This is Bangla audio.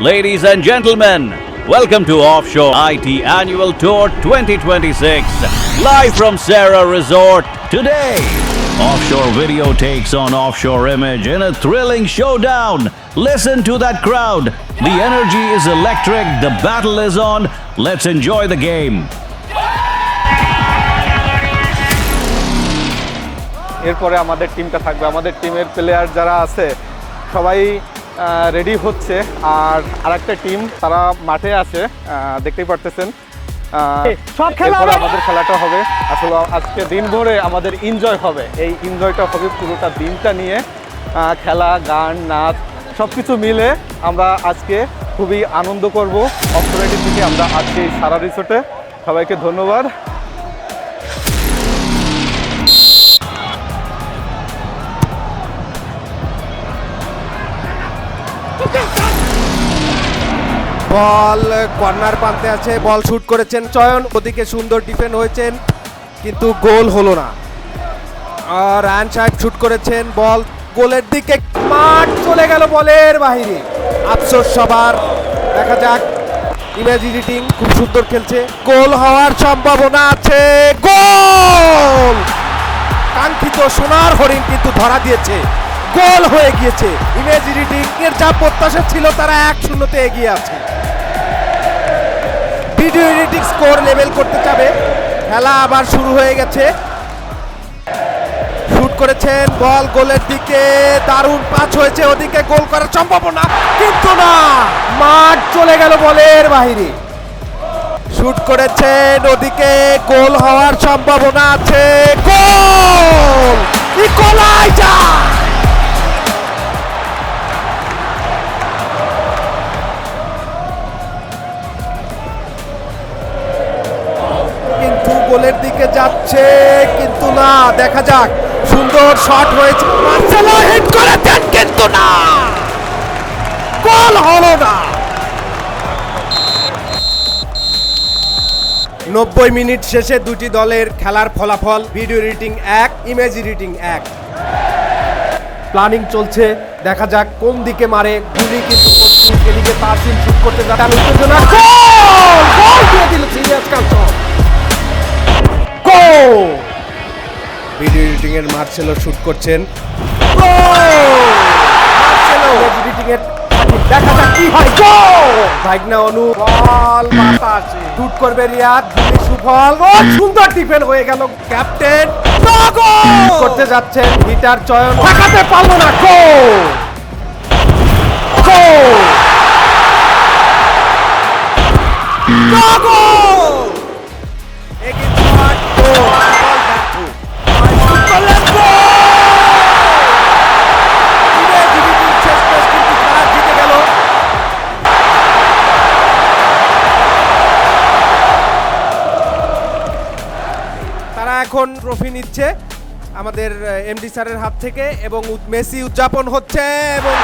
Ladies and gentlemen, welcome to Offshore IT Annual Tour 2026, live from Sarah Resort. Today, Offshore Video takes on Offshore Image in a thrilling showdown. Listen to that crowd. The energy is electric, the battle is on. Let's enjoy the game. এরপরে আমাদের টিমটা থাকবে, আমাদের টিমের প্লেয়ার যারা আছে সবাই রেডি হচ্ছে, আর আরেকটা টিম তারা মাঠে আছে, দেখতেই পারতেছেন। এরপরে আমাদের খেলাটা হবে, আসলে আজকে দিনভরে আমাদের এনজয় হবে, এই এনজয়টা হবে পুরোটা দিনটা নিয়ে, খেলা, গান, নাচ সব কিছু মিলে আমরা আজকে খুবই আনন্দ করব। অফশোর থেকে আমরা আজকে এই সারা রিসোর্টে, সবাইকে ধন্যবাদ। বল কর্নার প্রান্তে আছে, বল শুট করেছেন চয়ন, ওদিকে সুন্দর ডিফেন্ড হয়েছেন কিন্তু গোল হলো না। আর রায়ান সাহেব শুট করেছেন, বল গোলের দিকে, মাঠ চলে গেল বলের বাহিরে। আফসোস সবার, দেখা যাক। ইমেজ এডিটিং খুব সুন্দর খেলছে, গোল হওয়ার সম্ভাবনা আছে। গোল! কাঙ্ক্ষিত সোনার হরিণ কিন্তু ধরা দিয়েছে, গোল হয়ে গিয়েছে। ইমেজ এডিটিং এর যা প্রত্যাশা ছিল তারা 1-0-তে এগিয়ে আছে। ভিডিও এডিটিং স্কোর লেভেল করতে যাবে, খেলা আবার শুরু হয়ে গেছে। শুট করেছেন, বল গোলের দিকে, দারুণ পাস হয়েছে, ওদিকে গোল করার সম্ভাবনা কিন্তু না, মাঠ চলে গেল বলের বাহিরে। শুট করেছেন, ওদিকে গোল হওয়ার সম্ভাবনা আছে। গোল! ইকুয়ালাইজার! গোলের দিকে যাচ্ছে কিন্তু না, দেখা যাক। সুন্দর শট হয়েছে, মার্সেলো হিট করেছেন কিন্তু না, গোল হলো না। 90 মিনিট শেষে দুটি দলের খেলার ফলাফল, video editing 1, image editing 1। Planning চলছে, দেখা যাক কোন দিকে মারে। গুলি কিন্তু এদিকে তারসিন শুট করতে যাচ্ছে, উত্তেজনা, গোল! গোল দিয়ে দিল সিরিয়াস কালচর। ভিডিও এডিটিং এর মার্সেলো শুট করছেন, মার্সেলো এডিটিং এর, দেখা যাক কি হয়। গোল! ভাগনা অনু, বল বাতাসে শুট করবে রিয়াদ, গুলি সুফল, ও সুন্দর ডিফেন্ড হয়ে গেল। ক্যাপ্টেন গোল করতে যাচ্ছেন, হিটার চয়ন ঠেকাতে পারলো না। গোল! গোল! গোল! এগিয়ে শট, গোল! এখন ট্রফি নিচ্ছে আমাদের এমডি স্যারের হাত থেকে এবং মেসি উদযাপন হচ্ছে এবং